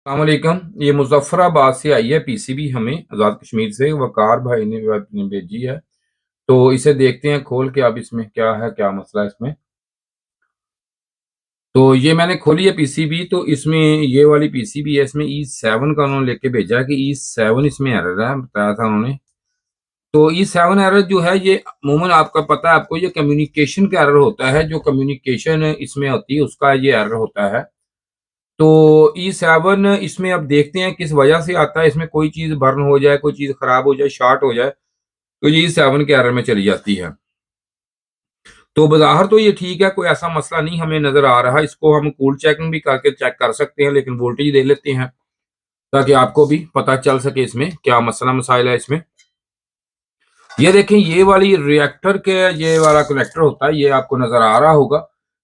अस्सलामुअलैकुम। ये मुजफ्फराबाद से आई है पीसीबी, हमें आज़ाद कश्मीर से वकार भाई ने भेजी है। तो इसे देखते हैं खोल के, अब इसमें क्या है, क्या मसला है इसमें। तो ये मैंने खोली है पीसीबी, तो इसमें ये वाली पीसीबी है, इसमें E7 का उन्होंने लेके भेजा है कि E7 इसमें एरर है, बताया था उन्होंने। तो E7 एरर जो है ये अमूमन आपका पता है आपको, ये कम्युनिकेशन का एरर होता है, जो कम्युनिकेशन इसमें होती है उसका ये एरर होता है। तो E7 इसमें अब देखते हैं किस वजह से आता है। इसमें कोई चीज बर्न हो जाए, कोई चीज खराब हो जाए, शॉर्ट हो जाए, तो ये E7 के एरर में चली जाती है। तो बाहर तो ये ठीक है, कोई ऐसा मसला नहीं हमें नजर आ रहा। इसको हम कूल चेकिंग भी करके चेक कर सकते हैं, लेकिन वोल्टेज दे लेते हैं ताकि आपको भी पता चल सके इसमें क्या मसला मसाइल है। इसमें ये देखें, ये वाली रिएक्टर के ये वाला कनेक्टर होता है, ये आपको नजर आ रहा होगा।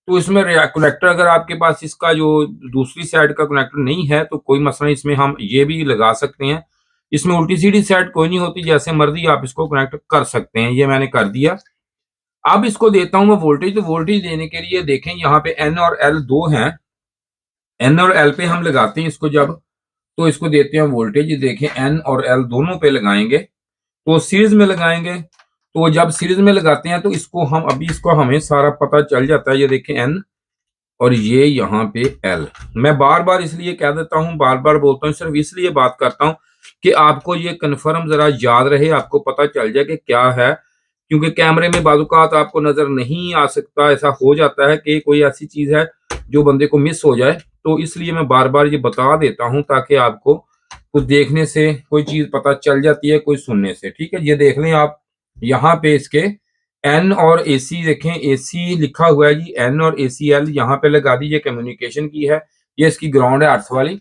तो इसमें कनेक्टर अगर आपके पास इसका जो दूसरी साइड का कनेक्टर नहीं है तो कोई मसला नहीं, इसमें हम ये भी लगा सकते हैं। इसमें उल्टी सीधी साइड कोई नहीं होती, जैसे मर्जी आप इसको कनेक्ट कर सकते हैं। ये मैंने कर दिया। अब इसको देता हूं मैं वोल्टेज। तो वोल्टेज देने के लिए देखें, यहाँ पे N और L दो हैं। N और L पे हम लगाते हैं इसको जब, तो इसको देते हैं वोल्टेज। देखें N और L दोनों पे लगाएंगे, तो सीरीज में लगाएंगे। तो जब सीरीज में लगाते हैं तो इसको हम इसको हमें सारा पता चल जाता है। ये देखें N और ये यहाँ पे L। मैं बार बार इसलिए कह देता हूँ, बार बार बोलता हूँ, सिर्फ इसलिए बात करता हूँ कि आपको ये कन्फर्म जरा याद रहे, आपको पता चल जाए कि क्या है। क्योंकि कैमरे में बाजुकात आपको नजर नहीं आ सकता, ऐसा हो जाता है कि कोई ऐसी चीज है जो बंदे को मिस हो जाए। तो इसलिए मैं बार बार ये बता देता हूँ ताकि आपको कुछ देखने से कोई चीज पता चल जाती है, कोई सुनने से। ठीक है, ये देख लें आप, यहाँ पे इसके N और AC देखें, AC लिखा हुआ है जी, N और ACL यहाँ पे लगा दीजिए, कम्युनिकेशन की है। ये इसकी ग्राउंड है अर्थ वाली।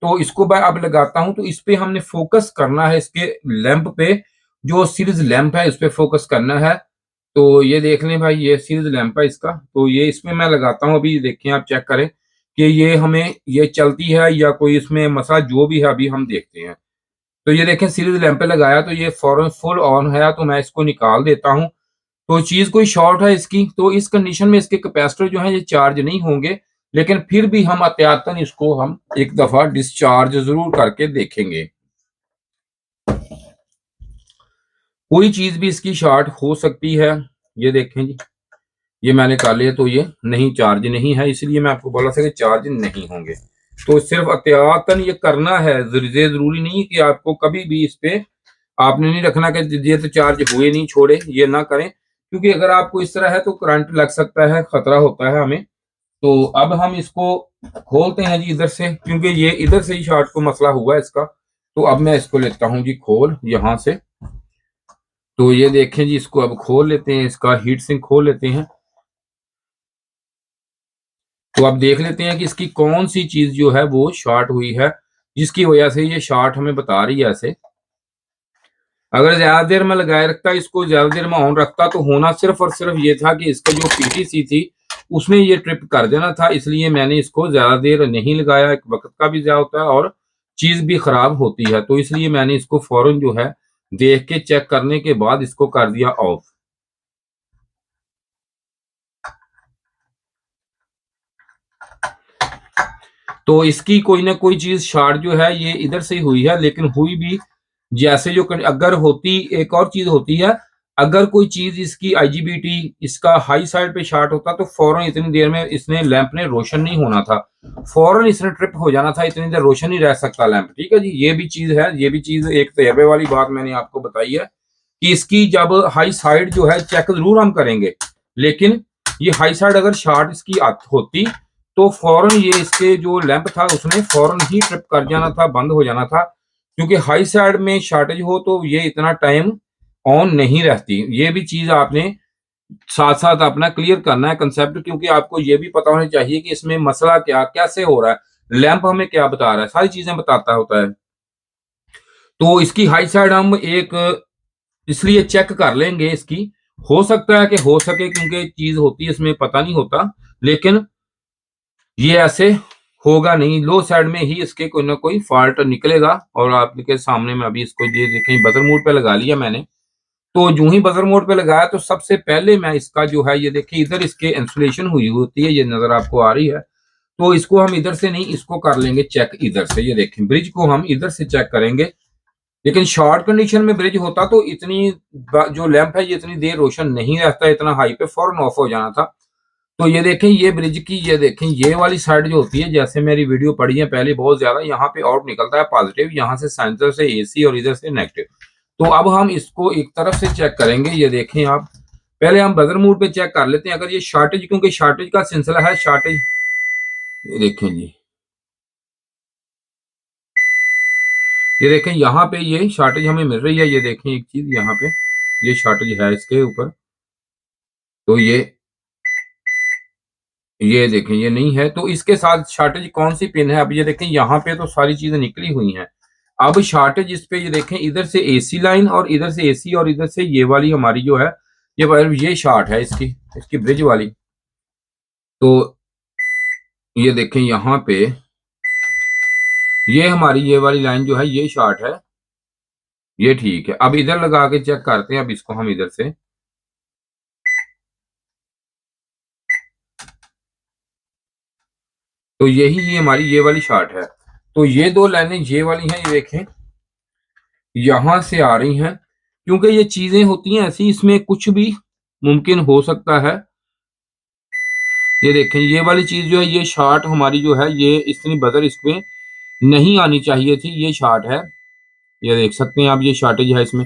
तो इसको मैं अब लगाता हूं, तो इस पे हमने फोकस करना है, इसके लैंप पे, जो सीरीज लैंप है उस पे फोकस करना है। तो ये देख लें भाई, ये सीरीज लैंप है इसका। तो ये इसमें मैं लगाता हूँ, अभी देखें आप, चेक करें कि ये हमें ये चलती है या कोई इसमें मसला जो भी है, अभी हम देखते हैं। तो ये देखें, सीरीज लैंप पे लगाया तो ये फौरन फुल ऑन है। तो मैं इसको निकाल देता हूँ। तो चीज कोई शॉर्ट है इसकी, तो इस कंडीशन में इसके कैपेसिटर जो है ये चार्ज नहीं होंगे, लेकिन फिर भी हम एहतियातन इसको हम एक दफा डिस्चार्ज जरूर करके देखेंगे। कोई चीज भी इसकी शॉर्ट हो सकती है। ये देखें जी, ये मैंने कर लिया, तो ये नहीं, चार्ज नहीं है, इसलिए मैं आपको बोला था कि चार्ज नहीं होंगे। तो सिर्फ एहतियातन ये करना है, जरूरी नहीं कि आपको कभी भी इस पे आपने नहीं रखना कि ये तो चार्ज हुए नहीं, छोड़े, ये ना करें। क्योंकि अगर आपको इस तरह है तो करंट लग सकता है, खतरा होता है हमें। तो अब हम इसको खोलते हैं जी इधर से, क्योंकि ये इधर से ही शॉर्ट को मसला हुआ है इसका। तो अब मैं इसको लेता हूं जी खोल यहां से। तो ये देखें जी, इसको अब खोल लेते हैं, इसका हीट सिंक खोल लेते हैं। तो अब देख लेते हैं कि इसकी कौन सी चीज जो है वो शॉर्ट हुई है, जिसकी वजह से ये शॉर्ट हमें बता रही है ऐसे। अगर ज्यादा देर में लगाए रखता, इसको ज्यादा देर में ऑन रखता, तो होना सिर्फ और सिर्फ ये था कि इसका जो पीटीसी थी उसने ये ट्रिप कर देना था। इसलिए मैंने इसको ज्यादा देर नहीं लगाया, एक वक्त का भी ज्यादा होता है और चीज भी खराब होती है। तो इसलिए मैंने इसको फौरन जो है देख के चेक करने के बाद इसको कर दिया ऑफ। तो इसकी कोई ना कोई चीज शॉर्ट जो है ये इधर से ही हुई है, लेकिन हुई भी जैसे जो अगर होती, एक और चीज होती है, अगर कोई चीज इसकी आईजीबीटी इसका हाई साइड पे शॉर्ट होता तो फौरन इतनी देर में इसने लैंप ने रोशन नहीं होना था, फौरन इसने ट्रिप हो जाना था, इतनी देर रोशन नहीं रह सकता लैंप। ठीक है जी, ये भी चीज है, ये भी चीज एक तजर्बे वाली बात मैंने आपको बताई है कि इसकी जब हाई साइड जो है चेक जरूर हम करेंगे, लेकिन ये हाई साइड अगर शॉर्ट इसकी होती तो फौरन ये इसके जो लैंप था उसने फौरन ही ट्रिप कर जाना था, बंद हो जाना था। क्योंकि हाई साइड में शॉर्टेज हो तो ये इतना टाइम ऑन नहीं रहती। ये भी चीज आपने साथ साथ अपना क्लियर करना है कंसेप्ट, क्योंकि आपको ये भी पता होना चाहिए कि इसमें मसला क्या, कैसे हो रहा है, लैंप हमें क्या बता रहा है, सारी चीजें बताता होता है। तो इसकी हाई साइड हम एक इसलिए चेक कर लेंगे इसकी, हो सकता है कि हो सके, क्योंकि चीज होती है इसमें पता नहीं होता, लेकिन ये ऐसे होगा नहीं। लो साइड में ही इसके कोई ना कोई फॉल्ट निकलेगा। और आपके सामने में अभी इसको ये देखें, बजर मोड पे लगा लिया मैंने। तो जो ही बजर मोड पे लगाया तो सबसे पहले मैं इसका जो है ये देखिए, इधर इसके इंसुलेशन हुई होती है, ये नजर आपको आ रही है। तो इसको हम इधर से नहीं, इसको कर लेंगे चेक इधर से। ये देखें ब्रिज को हम इधर से चेक करेंगे, लेकिन शॉर्ट कंडीशन में ब्रिज होता तो इतनी जो लैंप है ये इतनी देर रोशन नहीं रहता, इतना हाई पे फौरन ऑफ हो जाना था। तो ये देखें ये ब्रिज की, ये देखें ये वाली साइड जो होती है, जैसे मेरी वीडियो पड़ी है पहले बहुत ज्यादा, यहाँ पे आउट निकलता है पॉजिटिव, यहाँ से सेंसर से एसी और इधर से नेगेटिव। तो अब हम इसको एक तरफ से चेक करेंगे। ये देखें आप, पहले हम ब्रदर मोड पे चेक कर लेते हैं अगर ये शॉर्टेज, क्योंकि शॉर्टेज का सिलसिला है शॉर्टेज। ये देखें जी, ये देखें यहाँ पे ये शॉर्टेज हमें मिल रही है। ये देखें एक चीज यहाँ पे ये शॉर्टेज है इसके ऊपर, तो ये देखें ये नहीं है। तो इसके साथ शॉर्टेज कौन सी पिन है, अब ये देखें यहाँ पे तो सारी चीजें निकली हुई हैं। अब शॉर्टेज इस पे ये देखें, इधर से एसी लाइन और इधर से एसी और इधर से ये वाली हमारी जो है ये शॉर्ट है इसकी ब्रिज वाली। तो ये देखें यहाँ पे ये हमारी ये वाली लाइन जो है ये शॉर्ट है, ये ठीक है। अब इधर लगा के चेक करते हैं, अब इसको हम इधर से, तो यही ये हमारी ये वाली शॉर्ट है। तो ये दो लाइनें ये वाली हैं, ये देखें यहां से आ रही हैं, क्योंकि ये चीजें होती हैं ऐसी, इसमें कुछ भी मुमकिन हो सकता है। ये देखें ये वाली चीज जो है ये शॉर्ट हमारी जो है ये इतनी बदर इसमें नहीं आनी चाहिए थी, ये शॉर्ट है। ये देख सकते हैं आप ये शॉर्टेज है इसमें,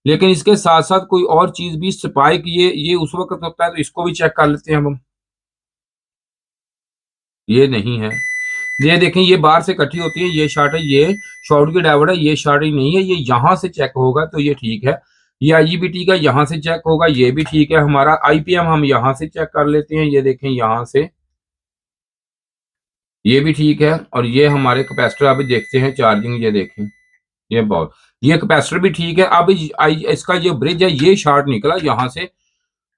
लेकिन इसके साथ साथ कोई और चीज भी स्पाइक ये उस वक्त होता है, तो इसको भी चेक कर लेते हैं हम। ये नहीं है, ये देखें ये बाहर से इकट्ठी होती है, ये शॉर्ट है, ये शॉर्ट की डायोड है, ये शॉर्ट ही नहीं है, ये यहां से चेक होगा तो ये ठीक है। ये आईजीबीटी का यहां से चेक होगा, ये भी ठीक है। हमारा आईपीएम हम यहां से चेक कर लेते हैं, ये देखें यहां से, ये भी ठीक है। और ये हमारे कैपेसिटर अभी देखते हैं चार्जिंग, ये देखें ये बहुत, ये कैपेसिटर भी ठीक है। अब इसका जो ब्रिज है ये शॉर्ट निकला यहाँ से,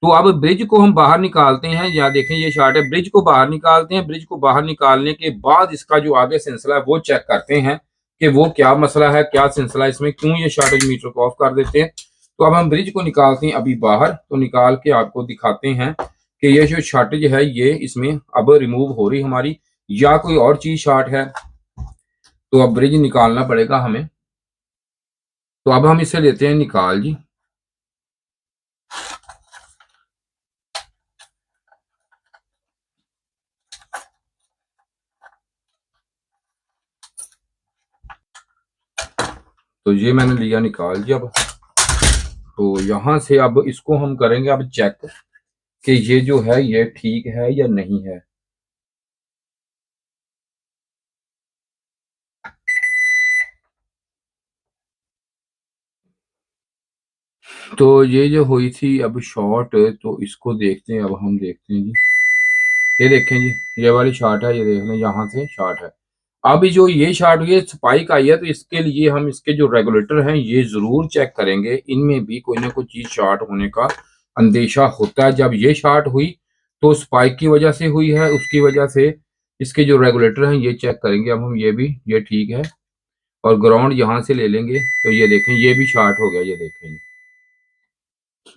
तो अब ब्रिज को हम बाहर निकालते हैं। या देखें ये शॉर्ट है, ब्रिज को बाहर निकालते हैं। ब्रिज को बाहर निकालने के बाद इसका जो आगे सिलसिला है वो चेक करते हैं कि वो क्या मसला है, क्या सिलसिला इसमें, क्यों ये शॉर्टेज मीटर को ऑफ कर देते हैं। तो अब हम ब्रिज को निकालते हैं अभी बाहर, तो निकाल के आपको दिखाते हैं कि ये जो शॉर्टेज है ये इसमें अब रिमूव हो रही हमारी, या कोई और चीज शॉर्ट है। तो अब ब्रिज निकालना पड़ेगा हमें, तो अब हम इसे लेते हैं निकाल जी। तो ये मैंने लिया निकाल जी। अब तो यहां से अब इसको हम करेंगे अब चेक कि ये जो है ये ठीक है या नहीं है। तो ये जो हुई थी अब शॉर्ट, तो इसको देखते हैं, अब हम देखते हैं जी। ये देखें जी ये वाली शॉर्ट है, ये देख लें यहाँ से शॉर्ट है। अब जो ये शॉर्ट हुई है स्पाइक आई है, तो इसके लिए हम इसके जो रेगुलेटर हैं ये जरूर चेक करेंगे, इनमें भी कोई ना कोई चीज शॉर्ट होने का अंदेशा होता है। जब ये शॉर्ट हुई तो स्पाइक की वजह से हुई है, उसकी वजह से इसके जो रेगुलेटर हैं ये चेक करेंगे अब हम। ये भी ये ठीक है, और ग्राउंड यहाँ से ले लेंगे, तो ये देखें ये भी शॉर्ट हो गया। ये देखें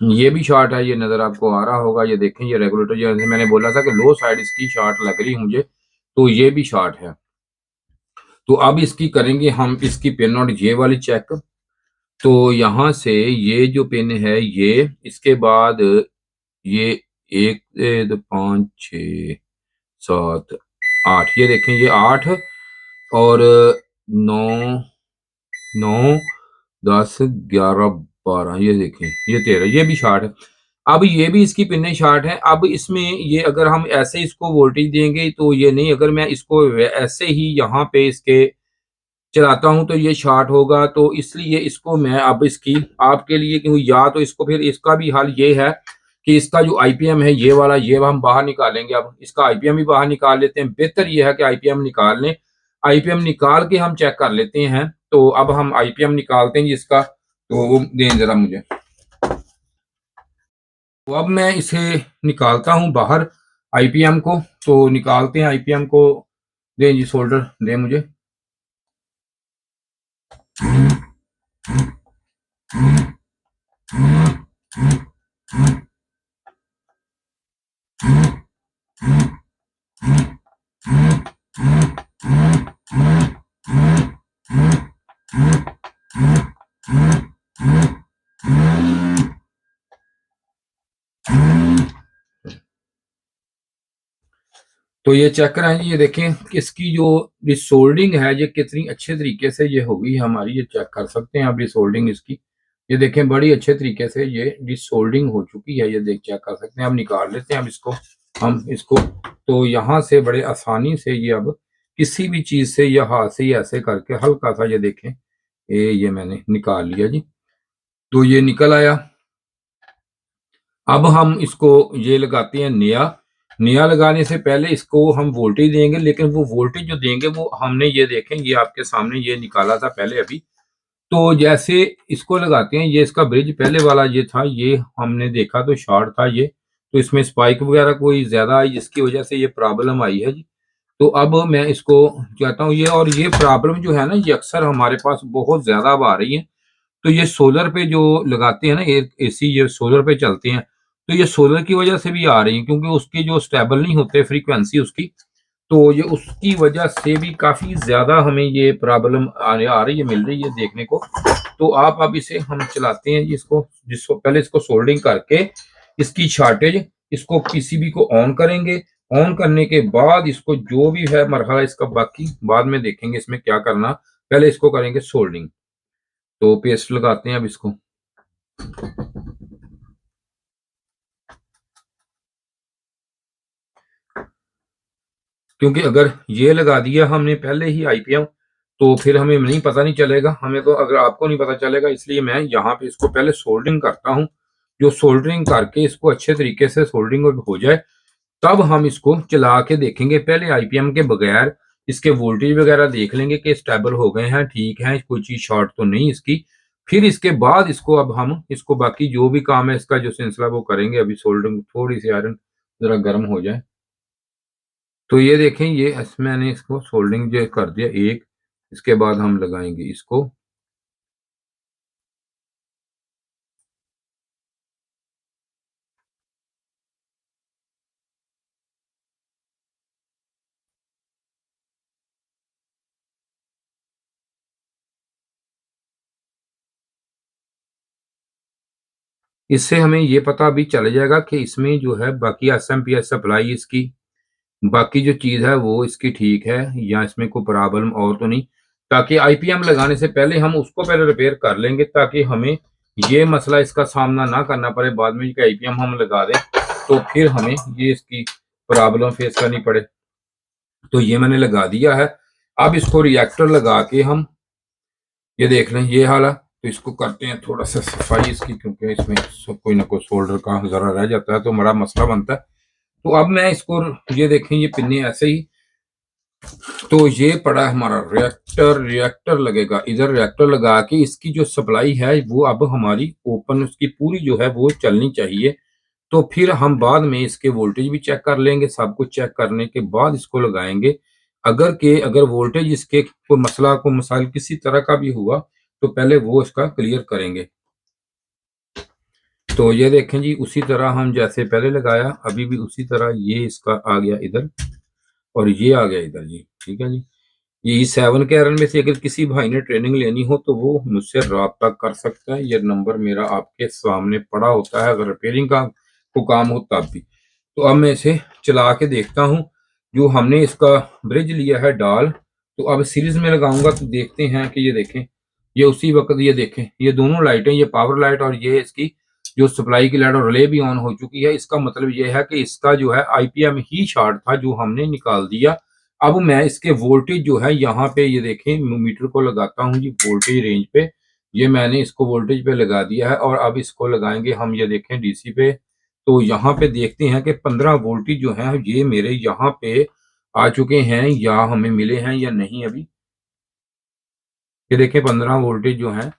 ये भी शॉर्ट है, ये नजर आपको आ रहा होगा। ये देखें ये रेगुलेटर, जैसे मैंने बोला था कि लो साइड इसकी शॉर्ट लग रही मुझे, तो ये भी शॉर्ट है। तो अब इसकी करेंगे हम इसकी पिन और ये वाली चेक। तो यहां से ये जो पिन है ये, इसके बाद ये 1 2 5 6 7 8, ये देखें ये 8 और 9 9 10 11 12, ये देखें ये 13, ये भी शॉर्ट है। अब ये भी इसकी पिने शॉर्ट है। अब इसमें ये अगर हम ऐसे इसको वोल्टेज देंगे तो ये नहीं, अगर मैं इसको ऐसे ही यहाँ पे इसके चलाता हूं तो ये शॉर्ट होगा। तो इसलिए इसको मैं अब इसकी आपके लिए क्यों, या तो इसको फिर इसका भी हल ये है कि इसका जो आईपीएम है ये वाला ये हम बाहर निकालेंगे। अब इसका आईपीएम भी बाहर निकाल लेते हैं, बेहतर ये है कि आईपीएम निकाल लें। आईपीएम निकाल के हम चेक कर लेते हैं। तो अब हम आईपीएम निकालते हैं जिसका, तो वो दें जरा मुझे। तो अब मैं इसे निकालता हूं बाहर आईपीएम को, तो निकालते हैं आईपीएम को। दें जी सोल्डर दें मुझे। तो ये चेक कराएं जी, ये देखें कि इसकी जो रिसोल्डिंग है ये कितनी अच्छे तरीके से ये होगी हमारी, ये चेक कर सकते हैं आप रिसोल्डिंग इसकी। ये देखें बड़ी अच्छे तरीके से ये रिसोल्डिंग हो चुकी है, ये देख चेक कर सकते हैं। अब निकाल लेते हैं अब इसको, हम इसको तो यहाँ से बड़े आसानी से ये अब किसी भी चीज से या हाथ से ही ऐसे करके हल्का सा ये देखें ये मैंने निकाल लिया जी। तो ये निकल आया। अब हम इसको ये लगाते हैं नया लगाने से पहले इसको हम वोल्टेज देंगे, लेकिन वो वोल्टेज जो देंगे वो हमने ये देखें ये आपके सामने ये निकाला था पहले अभी। तो जैसे इसको लगाते हैं, ये इसका ब्रिज पहले वाला ये था, ये हमने देखा तो शॉर्ट था ये, तो इसमें स्पाइक वगैरह कोई ज्यादा आई जिसकी वजह से ये प्रॉब्लम आई है जी। तो अब मैं इसको चाहता हूँ ये, और ये प्रॉब्लम जो है ना ये अक्सर हमारे पास बहुत ज्यादा अब आ रही है। तो ये सोलर पे जो लगाते हैं ना एसी, ये सोलर पे चलते हैं, तो ये सोलर की वजह से भी आ रही है, क्योंकि उसकी जो स्टेबल नहीं होते फ्रीक्वेंसी उसकी, तो ये उसकी वजह से भी काफी ज्यादा हमें ये प्रॉब्लम आ रही है, मिल रही है देखने को। तो आप अब इसे हम चलाते हैं इसको, जिसको पहले इसको सोल्डिंग करके इसकी शॉर्टेज, इसको पीसीबी को ऑन करेंगे। ऑन करने के बाद इसको जो भी है मरहला इसका बाकी बाद में देखेंगे इसमें क्या करना, पहले इसको करेंगे सोल्डिंग। तो पेस्ट लगाते हैं अब इसको। क्योंकि अगर ये लगा दिया हमने पहले ही आईपीएम, तो फिर हमें नहीं पता नहीं चलेगा, हमें तो अगर आपको नहीं पता चलेगा, इसलिए मैं यहाँ पे इसको पहले सोल्डरिंग करता हूँ। जो सोल्डरिंग करके इसको अच्छे तरीके से सोल्डरिंग हो जाए, तब हम इसको चला के देखेंगे। पहले आईपीएम के बगैर इसके वोल्टेज वगैरह देख लेंगे कि स्टेबल हो गए हैं, ठीक है, कोई चीज शॉर्ट तो नहीं इसकी। फिर इसके बाद इसको अब हम इसको बाकी जो भी काम है इसका जो सिलसिला वो करेंगे। अभी सोल्डरिंग थोड़ी सी आयरन जरा गर्म हो जाए। तो ये देखें ये मैंने इसको सोल्डिंग जो कर दिया एक, इसके बाद हम लगाएंगे इसको। इससे हमें ये पता भी चल जाएगा कि इसमें जो है बाकी एसएमपीएस सप्लाई इसकी बाकी जो चीज है वो इसकी ठीक है या इसमें कोई प्रॉब्लम और तो नहीं, ताकि आईपीएम लगाने से पहले हम उसको पहले रिपेयर कर लेंगे, ताकि हमें ये मसला इसका सामना ना करना पड़े बाद में कि आईपीएम हम लगा दें तो फिर हमें ये इसकी प्रॉब्लम फेस करनी पड़े। तो ये मैंने लगा दिया है। अब इसको रिएक्टर लगा के हम ये देख लें ये हाल है। तो इसको करते हैं थोड़ा सा सफाई इसकी, क्योंकि इसमें कोई ना कोई सोल्डर का जरा रह जाता है तो बड़ा मसला बनता है। तो अब मैं इसको ये देखें ये पिन्ने ऐसे ही, तो ये पड़ा है हमारा रिएक्टर लगेगा इधर। रिएक्टर लगा के इसकी जो सप्लाई है वो अब हमारी ओपन उसकी पूरी जो है वो चलनी चाहिए। तो फिर हम बाद में इसके वोल्टेज भी चेक कर लेंगे, सब कुछ चेक करने के बाद इसको लगाएंगे। अगर वोल्टेज इसके कोई मसला को मसाइल किसी तरह का भी हुआ तो पहले वो इसका क्लियर करेंगे। तो ये देखें जी उसी तरह हम जैसे पहले लगाया अभी भी उसी तरह ये इसका आ गया इधर और ये आ गया इधर जी, ठीक है जी। ये E7 के आयरन में से अगर किसी भाई ने ट्रेनिंग लेनी हो तो वो मुझसे रब्ता कर सकता है। ये नंबर मेरा आपके सामने पड़ा होता है, अगर रिपेयरिंग का को काम हो तब भी। तो अब मैं इसे चला के देखता हूँ। जो हमने इसका ब्रिज लिया है डाल, तो अब सीरीज में लगाऊंगा तो देखते हैं कि ये देखें ये उसी वक्त ये देखें ये दोनों लाइटें, ये पावर लाइट और ये इसकी जो सप्लाई की लाइट और रिले भी ऑन हो चुकी है। इसका मतलब ये है कि इसका जो है आईपीएम ही शॉर्ट था जो हमने निकाल दिया। अब मैं इसके वोल्टेज जो है यहाँ पे ये देखें मीटर को लगाता हूँ जी वोल्टेज रेंज पे। ये मैंने इसको वोल्टेज पे लगा दिया है और अब इसको लगाएंगे हम ये देखें डीसी पे। तो यहाँ पे देखते हैं कि 15 वोल्टेज जो है ये मेरे यहाँ पे आ चुके हैं या हमें मिले हैं या नहीं अभी। ये देखें 15 वोल्टेज जो है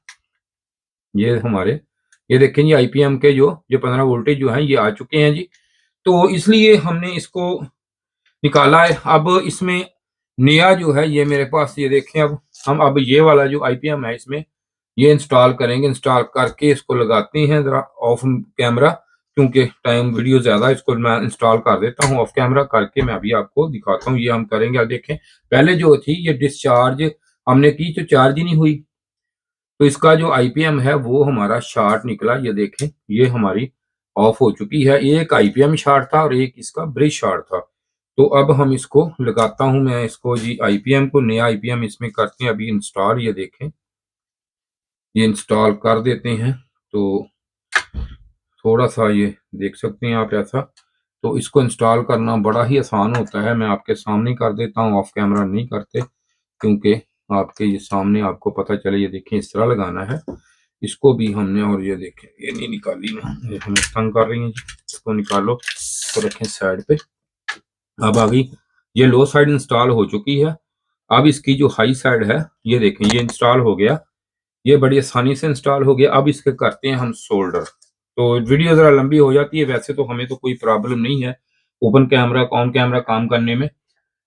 ये हमारे, ये देखें ये आईपीएम के जो ये 15 वोल्टेज जो है ये आ चुके हैं जी। तो इसलिए हमने इसको निकाला है। अब इसमें नया जो है ये मेरे पास ये देखें, अब हम अब ये वाला जो आईपीएम है इसमें ये इंस्टॉल करेंगे। इंस्टॉल करके इसको लगाते हैं जरा ऑफ कैमरा, क्योंकि टाइम वीडियो ज्यादा, इसको मैं इंस्टॉल कर देता हूँ ऑफ कैमरा करके। मैं अभी आपको दिखाता हूँ ये हम करेंगे। अब देखें पहले जो थी ये डिस्चार्ज हमने की तो चार्ज ही नहीं हुई, तो इसका जो आईपीएम है वो हमारा शॉर्ट निकला। ये देखें ये हमारी ऑफ हो चुकी है। एक आईपीएम शॉर्ट था और एक इसका ब्रिज शॉर्ट था। तो अब हम इसको लगाता हूं मैं इसको जी आईपीएम को, नया आईपीएम इसमें करते हैं अभी इंस्टॉल। ये देखें, ये इंस्टॉल कर देते हैं। तो थोड़ा सा ये देख सकते हैं आप ऐसा। तो इसको इंस्टॉल करना बड़ा ही आसान होता है, मैं आपके सामने कर देता हूँ, ऑफ कैमरा नहीं करते क्योंकि आपके ये सामने आपको पता चले। ये देखें इस तरह लगाना है इसको भी हमने, और ये देखें ये नहीं निकाली ना, ये हमें तंग कर रही है जी, इसको निकालो तो रखें साइड पे। अब आ गई, ये लो साइड इंस्टॉल हो चुकी है। अब इसकी जो हाई साइड है ये देखें ये इंस्टॉल हो गया, ये बड़ी आसानी से इंस्टॉल हो गया। अब इसके करते हैं हम सोल्डर। तो वीडियो जरा लंबी हो जाती है, वैसे तो हमें तो कोई प्रॉब्लम नहीं है ओपन कैमरा ऑन कैमरा काम करने में।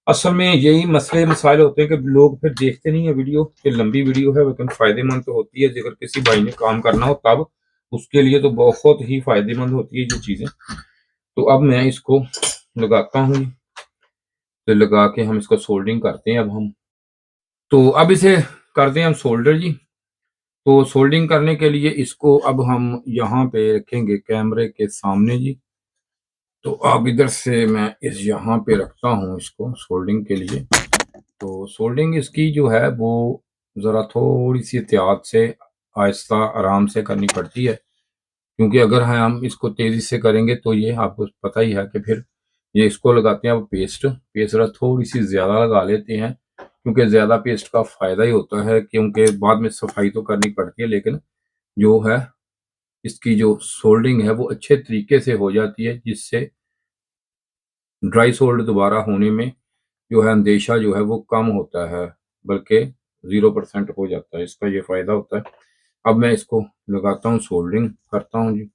असल में यही मसले मसाइल होते हैं कि लोग फिर देखते नहीं है वीडियो, कि लंबी वीडियो है लेकिन फायदेमंद तो होती है। अगर किसी भाई ने काम करना हो तब उसके लिए तो बहुत ही फायदेमंद होती है ये चीजें। तो अब मैं इसको लगाता हूँ, तो लगा के हम इसको सोल्डरिंग करते हैं। अब हम तो अब इसे करते हैं हम सोल्डर जी। तो सोल्डिंग करने के लिए इसको अब हम यहाँ पे रखेंगे कैमरे के सामने जी। तो अब इधर से मैं इस यहाँ पे रखता हूँ इसको सोल्डिंग के लिए। तो सोल्डिंग इसकी जो है वो ज़रा थोड़ी सी एहतियात से आहिस्ता आराम से करनी पड़ती है, क्योंकि अगर हम इसको तेज़ी से करेंगे तो ये आपको पता ही है कि फिर ये इसको लगाते हैं अब पेस्ट। पेस्ट ज़रा थोड़ी सी ज़्यादा लगा लेते हैं, क्योंकि ज़्यादा पेस्ट का फ़ायदा ही होता है, क्योंकि बाद में सफाई तो करनी पड़ती है लेकिन जो है इसकी जो सोल्डिंग है वो अच्छे तरीके से हो जाती है, जिससे ड्राई सोल्ड दोबारा होने में जो है अंदेशा जो है वो कम होता है, बल्कि 0% हो जाता है। इसका ये फायदा होता है। अब मैं इसको लगाता हूँ, सोल्डरिंग करता हूँ जी।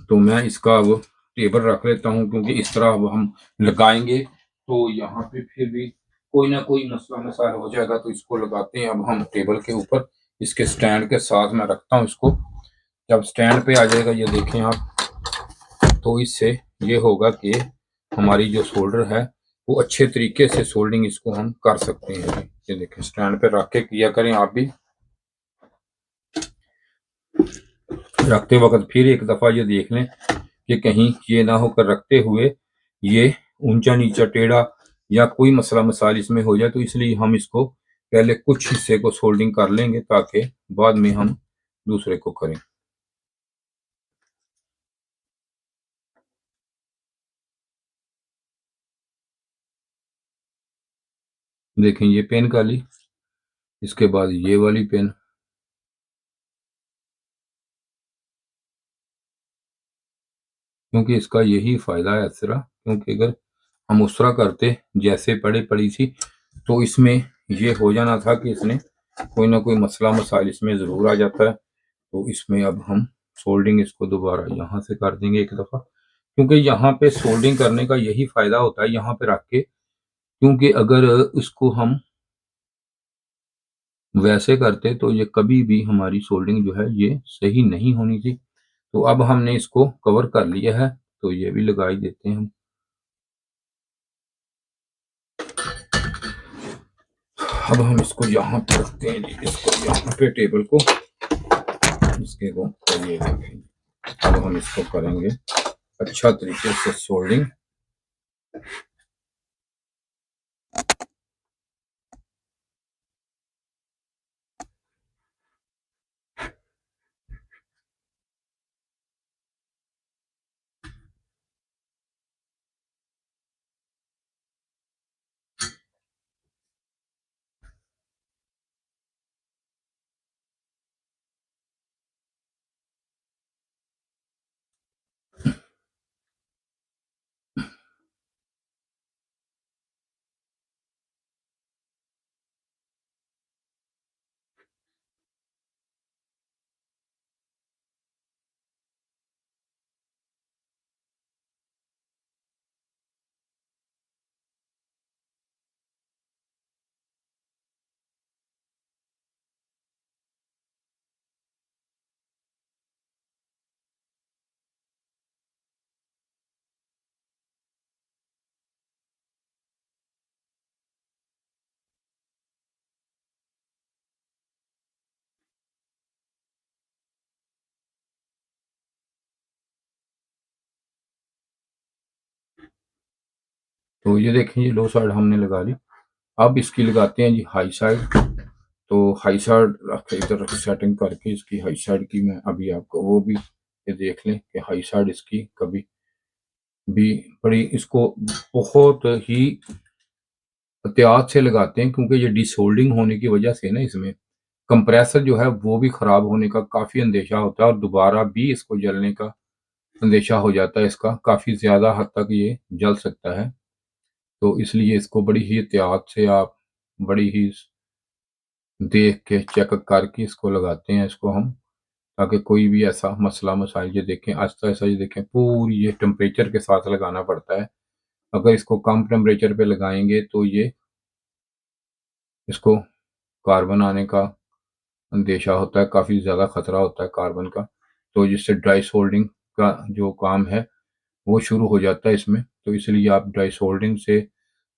तो मैं इसका अब टेबल रख लेता हूँ, क्योंकि इस तरह अब हम लगाएंगे तो यहाँ पे फिर भी कोई ना कोई मसला मसाइल हो जाएगा। तो इसको लगाते हैं अब हम टेबल के ऊपर, इसके स्टैंड के साथ मैं रखता हूँ इसको। जब स्टैंड पे आ जाएगा ये देखें आप, तो इससे ये होगा कि हमारी जो सोल्डर है वो अच्छे तरीके से सोल्डिंग इसको हम कर सकते हैं। ये देखें स्टैंड पे रख के किया करें आप भी। रखते वक्त फिर एक दफ़ा ये देख लें कि कहीं ये ना होकर रखते हुए ये ऊंचा नीचा टेढ़ा या कोई मसला मसाइल इसमें हो जाए। तो इसलिए हम इसको पहले कुछ हिस्से को सोल्डिंग कर लेंगे ताकि बाद में हम दूसरे को करें। देखें ये पेन काली, इसके बाद ये वाली पेन, क्योंकि इसका यही फायदा है असरा। क्योंकि अगर हम उस तरह करते जैसे पड़े पड़ी थी तो इसमें ये हो जाना था कि इसने कोई ना कोई मसला मसाइल इसमें ज़रूर आ जाता है। तो इसमें अब हम सोल्डिंग इसको दोबारा यहाँ से कर देंगे एक दफ़ा, क्योंकि यहाँ पे सोल्डिंग करने का यही फ़ायदा होता है यहाँ पे रख के। क्योंकि अगर इसको हम वैसे करते तो ये कभी भी हमारी सोल्डिंग जो है ये सही नहीं होनी थी। तो अब हमने इसको कवर कर लिया है, तो ये भी लगा ही देते हैं हम। अब हम इसको यहाँ पे रखते हैं जी, इसको यहाँ पे टेबल को, इसके को ये देखें। अब हम इसको करेंगे अच्छा तरीके से सोल्डिंग। तो ये देखें, ये लो साइड हमने लगा ली। अब इसकी लगाते हैं जी हाई साइड। तो हाई साइड इधर सेटिंग करके इसकी हाई साइड की मैं अभी आपको वो भी ये देख लें कि हाई साइड इसकी कभी भी बड़ी, इसको बहुत ही एहतियात से लगाते हैं, क्योंकि ये डिसोल्डिंग होने की वजह से ना इसमें कंप्रेसर जो है वो भी खराब होने का काफ़ी अंदेशा होता है और दोबारा भी इसको जलने का अंदेशा हो जाता है। इसका काफ़ी ज़्यादा हद तक ये जल सकता है। तो इसलिए इसको बड़ी ही एहतियात से आप बड़ी ही देख के चेक करके इसको लगाते हैं इसको हम, ताकि कोई भी ऐसा मसला मसाइल, ये देखें आहिस्ता आहिस्ता, ये देखें पूरी ये टेम्परेचर के साथ लगाना पड़ता है। अगर इसको कम टेम्परेचर पे लगाएंगे तो ये इसको कार्बन आने का अंदेशा होता है, काफ़ी ज़्यादा ख़तरा होता है कार्बन का। तो जिससे ड्राई सोल्डिंग का जो काम है वो शुरू हो जाता है इसमें। तो इसलिए आप ड्राई सोल्डिंग से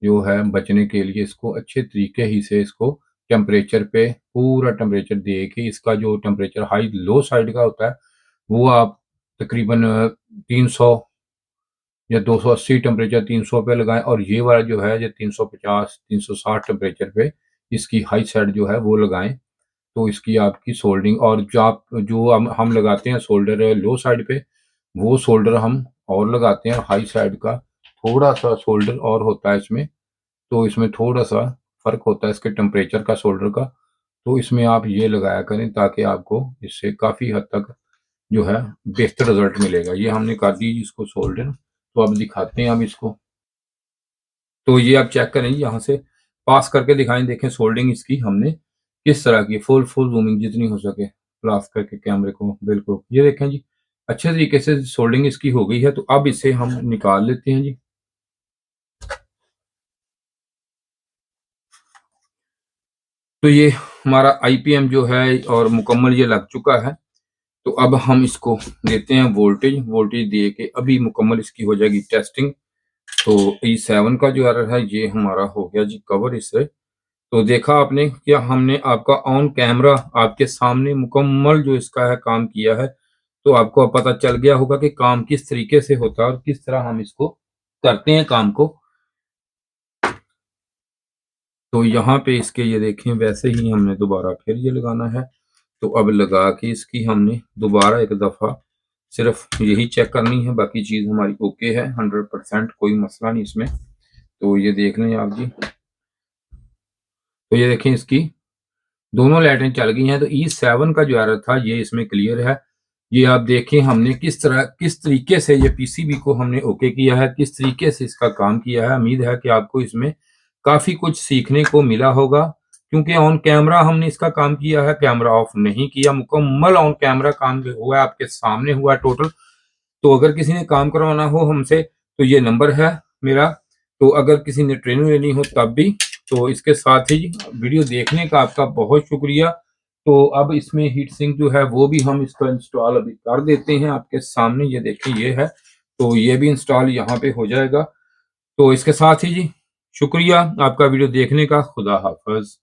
जो है बचने के लिए इसको अच्छे तरीके ही से इसको टेम्परेचर पे पूरा टेम्परेचर दे के, इसका जो टेम्परेचर हाई लो साइड का होता है वो आप तकरीबन 300 या 280 टेम्परेचर 300 पे लगाएं, और ये वाला जो है ये 350 360 टेम्परेचर पे इसकी हाई साइड जो है वो लगाएं। तो इसकी आपकी सोल्डिंग, और जो हम लगाते हैं सोल्डर लो साइड पे, वो सोल्डर हम और लगाते हैं हाई साइड का, थोड़ा सा सोल्डर और होता है इसमें। तो इसमें थोड़ा सा फर्क होता है इसके टेम्परेचर का सोल्डर का। तो इसमें आप ये लगाया करें ताकि आपको इससे काफ़ी हद तक जो है बेहतर रिजल्ट मिलेगा। ये हमने कर दी इसको सोल्डर। तो अब दिखाते हैं अब इसको। तो ये आप चेक करें, यहाँ से पास करके दिखाएं, देखें सोल्डिंग इसकी हमने किस तरह की, फुल जूमिंग जितनी हो सके पास करके कैमरे को, बिल्कुल ये देखें जी अच्छे तरीके से सोल्डिंग इसकी हो गई है। तो अब इसे हम निकाल लेते हैं जी। तो ये हमारा आईपीएम जो है और मुकम्मल ये लग चुका है। तो अब हम इसको देते हैं वोल्टेज, वोल्टेज दे के अभी मुकम्मल इसकी हो जाएगी टेस्टिंग। तो E7 का जो एरर है ये हमारा हो गया जी कवर इससे। तो देखा आपने क्या, हमने आपका ऑन कैमरा आपके सामने मुकम्मल जो इसका है काम किया है। तो आपको अब पता चल गया होगा कि काम किस तरीके से होता है और किस तरह हम इसको करते हैं काम को। तो यहाँ पे इसके ये देखें, वैसे ही हमने दोबारा फिर ये लगाना है। तो अब लगा के इसकी हमने दोबारा एक दफ़ा सिर्फ यही चेक करनी है, बाकी चीज़ हमारी ओके है 100%, कोई मसला नहीं इसमें। तो ये देख लें आप जी। तो ये देखें इसकी दोनों लाइटें चल गई हैं। तो E7 का जो एरर था ये इसमें क्लियर है। ये आप देखें हमने किस तरीके से ये पीसीबी को हमने ओके किया है, किस तरीके से इसका काम किया है। उम्मीद है कि आपको इसमें काफ़ी कुछ सीखने को मिला होगा, क्योंकि ऑन कैमरा हमने इसका काम किया है, कैमरा ऑफ नहीं किया, मुकम्मल ऑन कैमरा काम हुआ है, आपके सामने हुआ है टोटल। तो अगर किसी ने काम करवाना हो हमसे तो ये नंबर है मेरा। तो अगर किसी ने ट्रेनिंग लेनी हो तब भी। तो इसके साथ ही वीडियो देखने का आपका बहुत शुक्रिया। तो अब इसमें हीट सिंक जो है वो भी हम इसका इंस्टॉल अभी कर देते हैं आपके सामने। ये देखें ये है, तो ये भी इंस्टॉल यहाँ पे हो जाएगा। तो इसके साथ ही जी शुक्रिया आपका वीडियो देखने का। खुदा हाफिज।